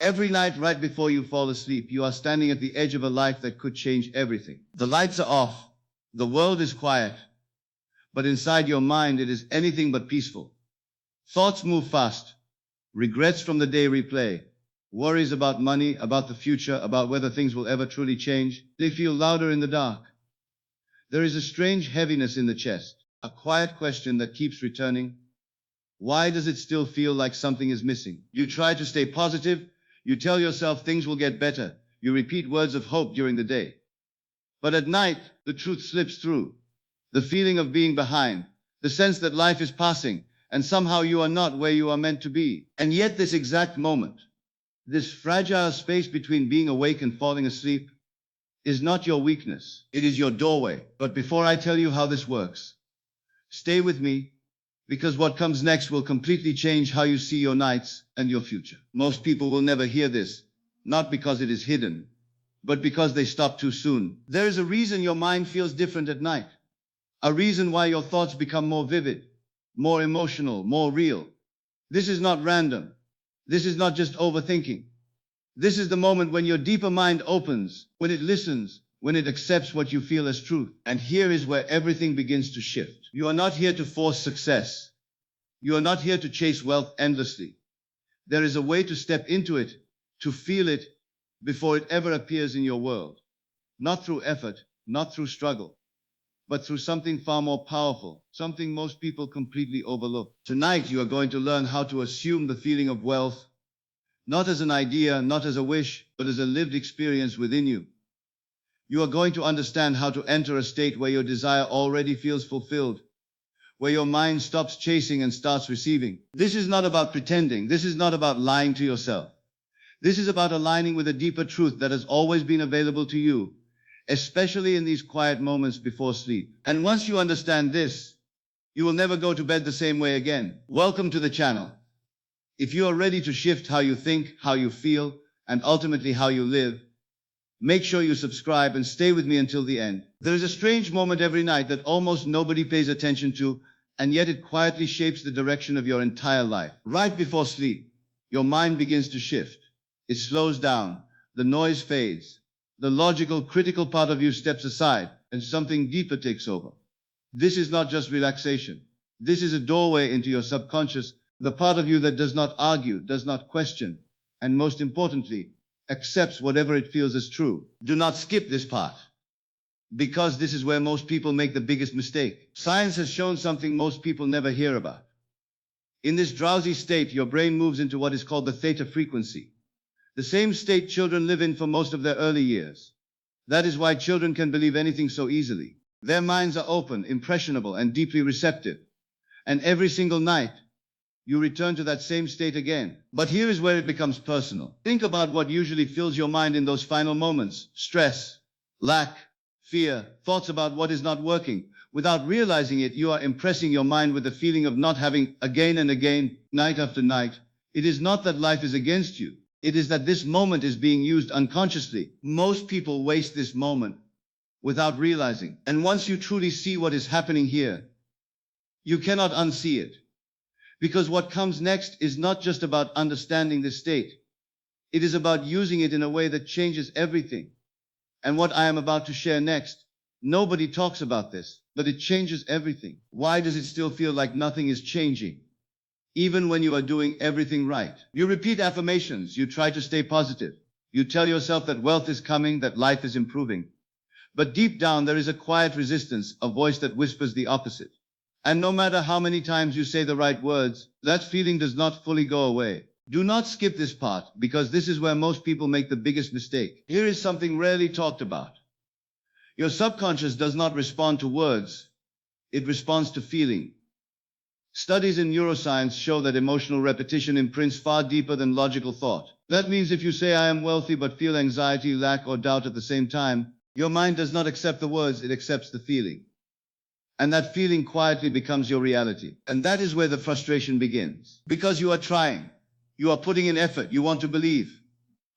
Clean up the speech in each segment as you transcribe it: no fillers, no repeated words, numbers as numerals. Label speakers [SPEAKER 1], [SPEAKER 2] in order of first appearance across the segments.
[SPEAKER 1] Every night, right before you fall asleep, you are standing at the edge of a life that could change everything. The lights are off, the world is quiet, but inside your mind it is anything but peaceful. Thoughts move fast, regrets from the day replay, worries about money, about the future, about whether things will ever truly change. They feel louder in the dark. There is a strange heaviness in the chest, a quiet question that keeps returning. Why does it still feel like something is missing? You try to stay positive. You tell yourself things will get better. You repeat words of hope during the day. But at night, the truth slips through. The feeling of being behind, the sense that life is passing, and somehow you are not where you are meant to be. And yet this exact moment, this fragile space between being awake and falling asleep, is not your weakness. It is your doorway. But before I tell you how this works, stay with me, because what comes next will completely change how you see your nights and your future. Most people will never hear this, not because it is hidden, but because they stop too soon. There is a reason your mind feels different at night, a reason why your thoughts become more vivid, more emotional, more real. This is not random. This is not just overthinking. This is the moment when your deeper mind opens, when it listens, when it accepts what you feel as truth. And here is where everything begins to shift. You are not here to force success. You are not here to chase wealth endlessly. There is a way to step into it, to feel it, before it ever appears in your world. Not through effort, not through struggle, but through something far more powerful, something most people completely overlook. Tonight, you are going to learn how to assume the feeling of wealth, not as an idea, not as a wish, but as a lived experience within you. You are going to understand how to enter a state where your desire already feels fulfilled, where your mind stops chasing and starts receiving. This is not about pretending. This is not about lying to yourself. This is about aligning with a deeper truth that has always been available to you, especially in these quiet moments before sleep. And once you understand this, you will never go to bed the same way again. Welcome to the channel. If you are ready to shift how you think, how you feel, and ultimately how you live, make sure you subscribe and stay with me until the end. There is a strange moment every night that almost nobody pays attention to, and yet it quietly shapes the direction of your entire life. Right before sleep, your mind begins to shift. It slows down, the noise fades, the logical, critical part of you steps aside, and something deeper takes over. This is not just relaxation. This is a doorway into your subconscious, the part of you that does not argue, does not question, and most importantly, accepts whatever it feels as true. Do not skip this part, because this is where most people make the biggest mistake. Science has shown something most people never hear about. In this drowsy state, your brain moves into what is called the theta frequency, the same state children live in for most of their early years. That is why children can believe anything so easily. Their minds are open, impressionable, and deeply receptive. And every single night, you return to that same state again. But here is where it becomes personal. Think about what usually fills your mind in those final moments: stress, lack, fear, thoughts about what is not working. Without realizing it, you are impressing your mind with the feeling of not having, again and again, night after night. It is not that life is against you. It is that this moment is being used unconsciously. Most people waste this moment without realizing. And once you truly see what is happening here, you cannot unsee it. Because what comes next is not just about understanding this state. It is about using it in a way that changes everything. And what I am about to share next, nobody talks about this, but it changes everything. Why does it still feel like nothing is changing, even when you are doing everything right? You repeat affirmations. You try to stay positive. You tell yourself that wealth is coming, that life is improving. But deep down, there is a quiet resistance, a voice that whispers the opposite. And no matter how many times you say the right words, that feeling does not fully go away. Do not skip this part, because this is where most people make the biggest mistake. Here is something rarely talked about. Your subconscious does not respond to words. It responds to feeling. Studies in neuroscience show that emotional repetition imprints far deeper than logical thought. That means if you say, "I am wealthy," but feel anxiety, lack, or doubt at the same time, your mind does not accept the words, it accepts the feeling. And that feeling quietly becomes your reality. And that is where the frustration begins. Because you are trying, you are putting in effort, you want to believe.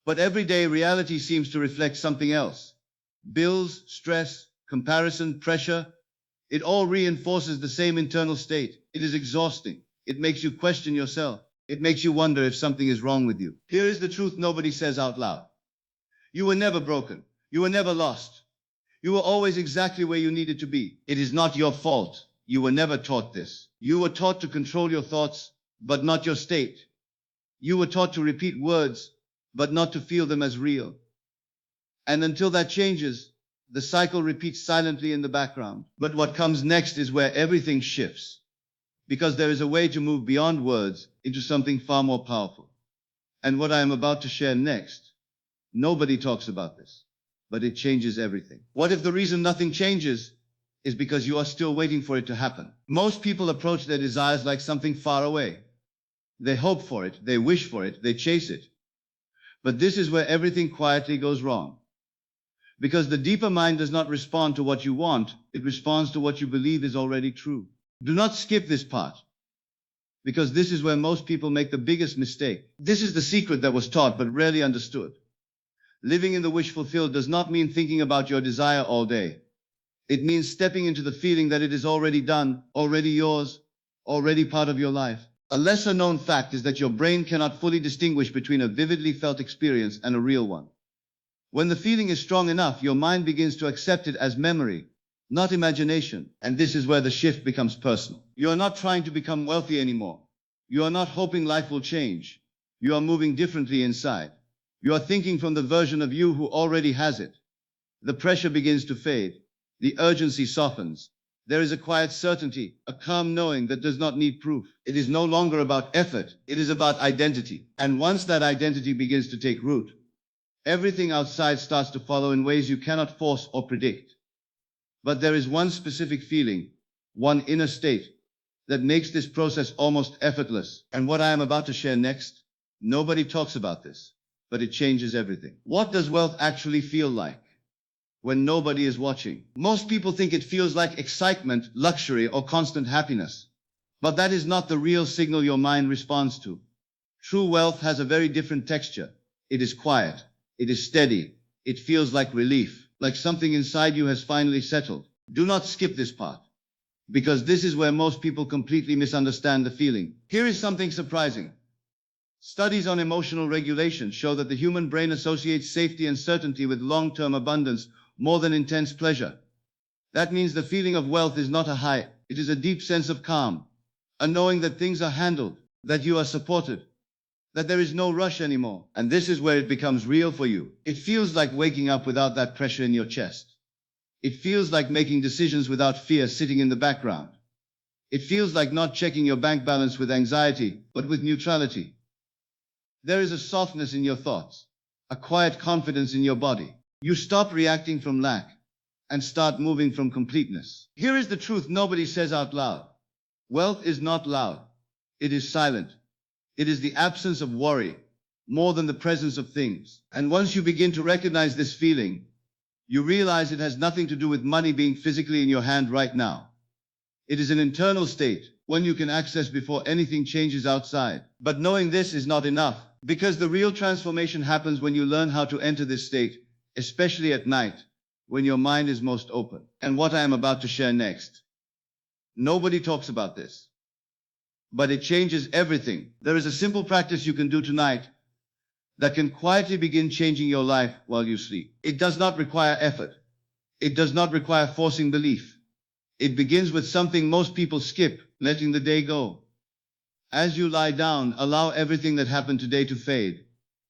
[SPEAKER 1] But every day reality seems to reflect something else. Bills, stress, comparison, pressure, it all reinforces the same internal state. It is exhausting. It makes you question yourself. It makes you wonder if something is wrong with you. Here is the truth nobody says out loud. You were never broken. You were never lost. You were always exactly where you needed to be. It is not your fault. You were never taught this. You were taught to control your thoughts, but not your state. You were taught to repeat words, but not to feel them as real. And until that changes, the cycle repeats silently in the background. But what comes next is where everything shifts, because there is a way to move beyond words into something far more powerful. And what I am about to share next, nobody talks about this, but it changes everything. What if the reason nothing changes is because you are still waiting for it to happen? Most people approach their desires like something far away. They hope for it, they wish for it, they chase it. But this is where everything quietly goes wrong. Because the deeper mind does not respond to what you want, it responds to what you believe is already true. Do not skip this part, because this is where most people make the biggest mistake. This is the secret that was taught but rarely understood. Living in the wish fulfilled does not mean thinking about your desire all day. It means stepping into the feeling that it is already done, already yours, already part of your life. A lesser known fact is that your brain cannot fully distinguish between a vividly felt experience and a real one. When the feeling is strong enough, your mind begins to accept it as memory, not imagination. And this is where the shift becomes personal. You are not trying to become wealthy anymore. You are not hoping life will change. You are moving differently inside. You are thinking from the version of you who already has it. The pressure begins to fade. The urgency softens. There is a quiet certainty, a calm knowing that does not need proof. It is no longer about effort. It is about identity. And once that identity begins to take root, everything outside starts to follow in ways you cannot force or predict. But there is one specific feeling, one inner state, that makes this process almost effortless. And what I am about to share next, nobody talks about this, but it changes everything. What does wealth actually feel like when nobody is watching? Most people think it feels like excitement, luxury, or constant happiness. But that is not the real signal your mind responds to. True wealth has a very different texture. It is quiet. It is steady. It feels like relief, like something inside you has finally settled. Do not skip this part, because this is where most people completely misunderstand the feeling. Here is something surprising. Studies on emotional regulation show that the human brain associates safety and certainty with long-term abundance more than intense pleasure. That means the feeling of wealth is not a high, it is a deep sense of calm, a knowing that things are handled, that you are supported, that there is no rush anymore. And this is where it becomes real for you. It feels like waking up without that pressure in your chest. It feels like making decisions without fear sitting in the background. It feels like not checking your bank balance with anxiety, but with neutrality. There is a softness in your thoughts, a quiet confidence in your body. You stop reacting from lack and start moving from completeness. Here is the truth nobody says out loud. Wealth is not loud. It is silent. It is the absence of worry, more than the presence of things. And once you begin to recognize this feeling, you realize it has nothing to do with money being physically in your hand right now. It is an internal state, one you can access before anything changes outside. But knowing this is not enough, because the real transformation happens when you learn how to enter this state, especially at night, when your mind is most open. And what I am about to share next, nobody talks about this, but it changes everything. There is a simple practice you can do tonight that can quietly begin changing your life while you sleep. It does not require effort. It does not require forcing belief. It begins with something most people skip, letting the day go. As you lie down, allow everything that happened today to fade.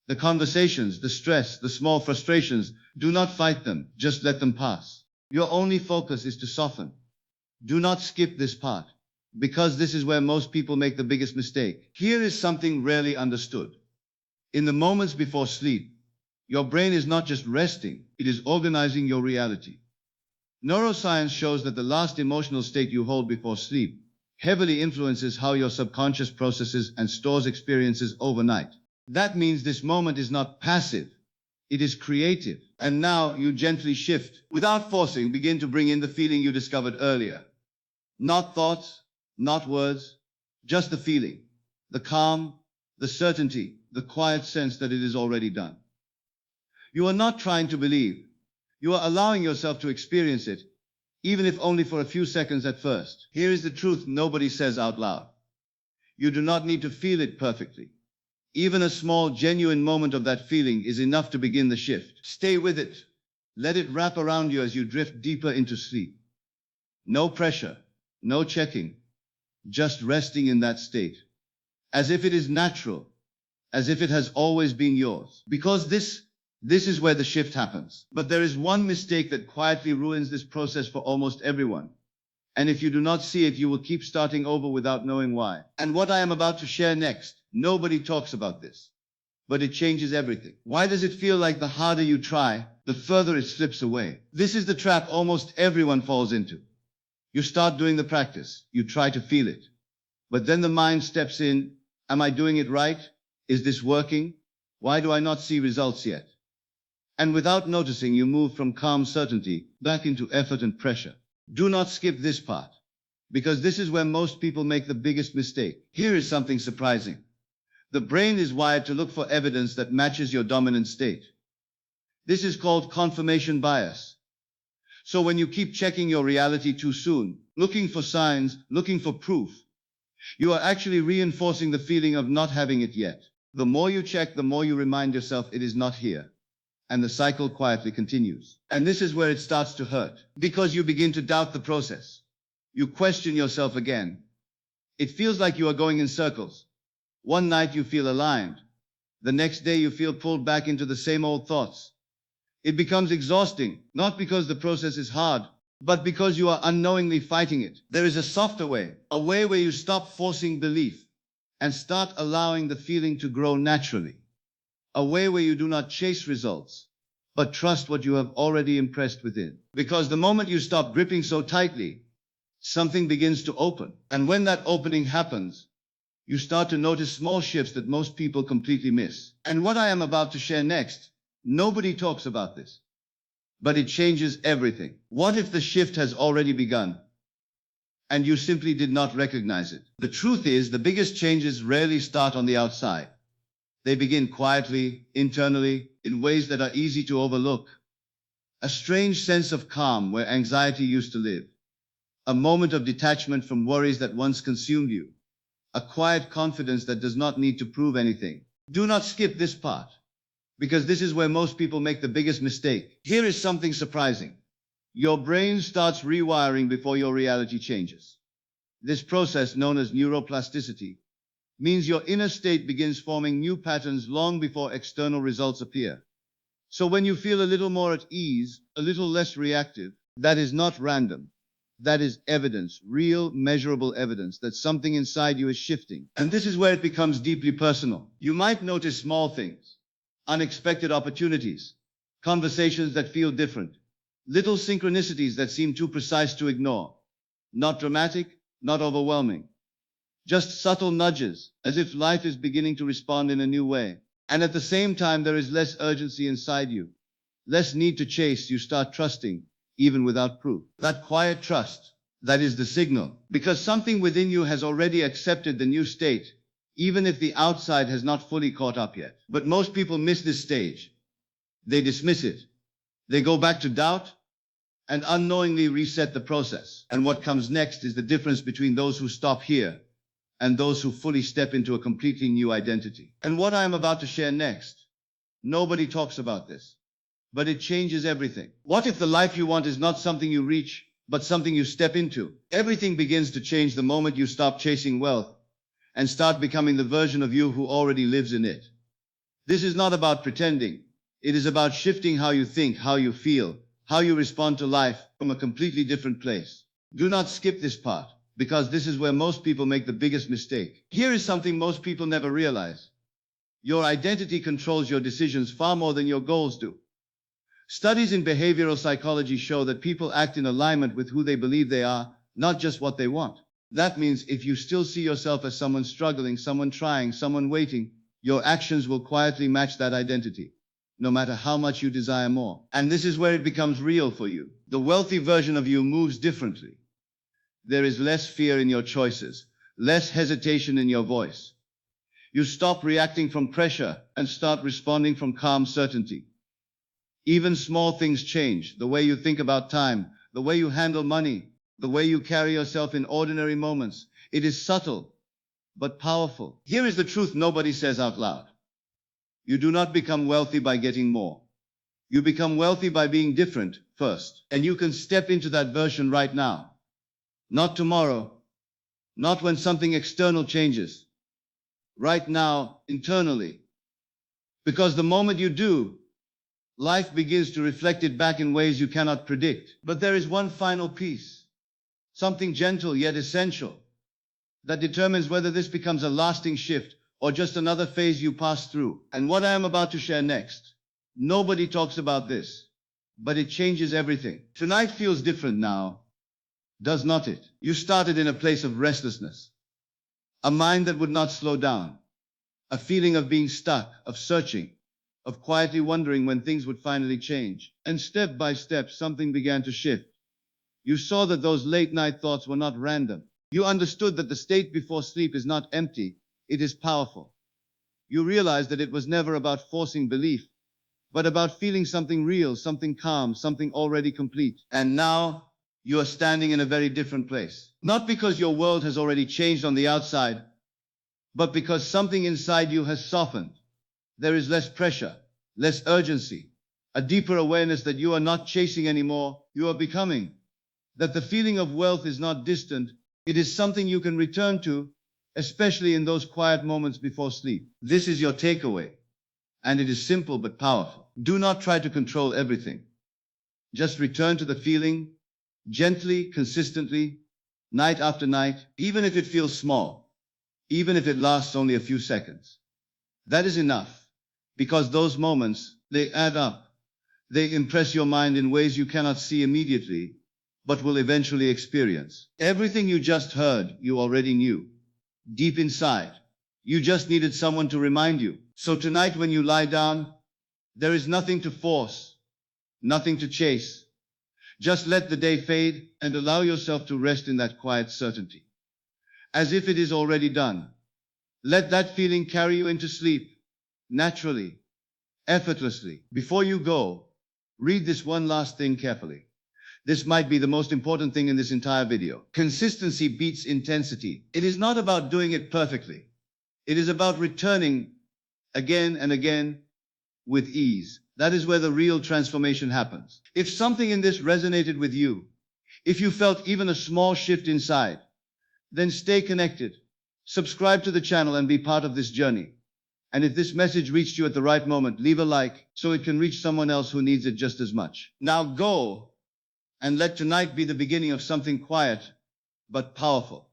[SPEAKER 1] The conversations, the stress, the small frustrations, do not fight them, just let them pass. Your only focus is to soften. Do not skip this part, because this is where most people make the biggest mistake. Here is something rarely understood. In the moments before sleep, your brain is not just resting, it is organizing your reality. Neuroscience shows that the last emotional state you hold before sleep heavily influences how your subconscious processes and stores experiences overnight. That means this moment is not passive, it is creative. And now you gently shift, without forcing, begin to bring in the feeling you discovered earlier. Not thoughts, not words, just the feeling, the calm, the certainty, the quiet sense that it is already done. You are not trying to believe. You are allowing yourself to experience it, even if only for a few seconds at first. Here is the truth nobody says out loud. You do not need to feel it perfectly. Even a small, genuine moment of that feeling is enough to begin the shift. Stay with it. Let it wrap around you as you drift deeper into sleep. No pressure, no checking, just resting in that state, as if it is natural, as if it has always been yours. Because this is where the shift happens. But there is one mistake that quietly ruins this process for almost everyone. And if you do not see it, you will keep starting over without knowing why. And what I am about to share next, nobody talks about this, but it changes everything. Why does it feel like the harder you try, the further it slips away? This is the trap almost everyone falls into. You start doing the practice, you try to feel it, but then the mind steps in. Am I doing it right? Is this working? Why do I not see results yet? And without noticing, you move from calm certainty back into effort and pressure. Do not skip this part, because this is where most people make the biggest mistake. Here is something surprising. The brain is wired to look for evidence that matches your dominant state. This is called confirmation bias. So when you keep checking your reality too soon, looking for signs, looking for proof, you are actually reinforcing the feeling of not having it yet. The more you check, the more you remind yourself it is not here. And the cycle quietly continues. And this is where it starts to hurt, because you begin to doubt the process. You question yourself again. It feels like you are going in circles. One night you feel aligned. The next day you feel pulled back into the same old thoughts. It becomes exhausting, not because the process is hard, but because you are unknowingly fighting it. There is a softer way, a way where you stop forcing belief and start allowing the feeling to grow naturally. A way where you do not chase results, but trust what you have already impressed within. Because the moment you stop gripping so tightly, something begins to open. And when that opening happens, you start to notice small shifts that most people completely miss. And what I am about to share next, nobody talks about this, but it changes everything. What if the shift has already begun, and you simply did not recognize it? The truth is, the biggest changes rarely start on the outside. They begin quietly, internally, in ways that are easy to overlook. A strange sense of calm where anxiety used to live. A moment of detachment from worries that once consumed you. A quiet confidence that does not need to prove anything. Do not skip this part, because this is where most people make the biggest mistake. Here is something surprising. Your brain starts rewiring before your reality changes. This process, known as neuroplasticity, means your inner state begins forming new patterns long before external results appear. So when you feel a little more at ease, a little less reactive, that is not random. That is evidence, real, measurable evidence that something inside you is shifting. And this is where it becomes deeply personal. You might notice small things, unexpected opportunities, conversations that feel different, little synchronicities that seem too precise to ignore. Not dramatic, not overwhelming. Just subtle nudges, as if life is beginning to respond in a new way. And at the same time, there is less urgency inside you, less need to chase. You start trusting, even without proof. That quiet trust, that is the signal, because something within you has already accepted the new state, even if the outside has not fully caught up yet. But most people miss this stage. They dismiss it. They go back to doubt and unknowingly reset the process. And what comes next is the difference between those who stop here and those who fully step into a completely new identity. And what I am about to share next, nobody talks about this, but it changes everything. What if the life you want is not something you reach, but something you step into? Everything begins to change the moment you stop chasing wealth and start becoming the version of you who already lives in it. This is not about pretending. It is about shifting how you think, how you feel, how you respond to life from a completely different place. Do not skip this part, because this is where most people make the biggest mistake. Here is something most people never realize. Your identity controls your decisions far more than your goals do. Studies in behavioral psychology show that people act in alignment with who they believe they are, not just what they want. That means if you still see yourself as someone struggling, someone trying, someone waiting, your actions will quietly match that identity, no matter how much you desire more. And this is where it becomes real for you. The wealthy version of you moves differently. There is less fear in your choices, less hesitation in your voice. You stop reacting from pressure and start responding from calm certainty. Even small things change. The way you think about time, the way you handle money, the way you carry yourself in ordinary moments. It is subtle, but powerful. Here is the truth nobody says out loud. You do not become wealthy by getting more. You become wealthy by being different first. And you can step into that version right now. Not tomorrow. Not when something external changes. Right now, internally. Because the moment you do, life begins to reflect it back in ways you cannot predict. But there is one final piece. Something gentle yet essential. That determines whether this becomes a lasting shift or just another phase you pass through. And what I am about to share next, nobody talks about this, but it changes everything. Tonight feels different now, does not it? You started in a place of restlessness, a mind that would not slow down, a feeling of being stuck, of searching, of quietly wondering when things would finally change. And step by step, something began to shift. You saw that those late night thoughts were not random. You understood that the state before sleep is not empty, it is powerful. You realized that it was never about forcing belief, but about feeling something real, something calm, something already complete. And now, you are standing in a very different place. Not because your world has already changed on the outside, but because something inside you has softened. There is less pressure, less urgency, a deeper awareness that you are not chasing anymore, you are becoming. That the feeling of wealth is not distant, it is something you can return to, especially in those quiet moments before sleep. This is your takeaway, and it is simple but powerful. Do not try to control everything. Just return to the feeling, gently, consistently, night after night, even if it feels small, even if it lasts only a few seconds. That is enough, because those moments, they add up. They impress your mind in ways you cannot see immediately, but will eventually experience. Everything you just heard, you already knew. Deep inside, you just needed someone to remind you. So tonight when you lie down, there is nothing to force, nothing to chase. Just let the day fade and allow yourself to rest in that quiet certainty, as if it is already done. Let that feeling carry you into sleep, naturally, effortlessly. Before you go, read this one last thing carefully. This might be the most important thing in this entire video. Consistency beats intensity. It is not about doing it perfectly. It is about returning again and again with ease. That is where the real transformation happens. If something in this resonated with you, if you felt even a small shift inside, then stay connected. Subscribe to the channel and be part of this journey. And if this message reached you at the right moment, leave a like so it can reach someone else who needs it just as much. Now go and let tonight be the beginning of something quiet but powerful.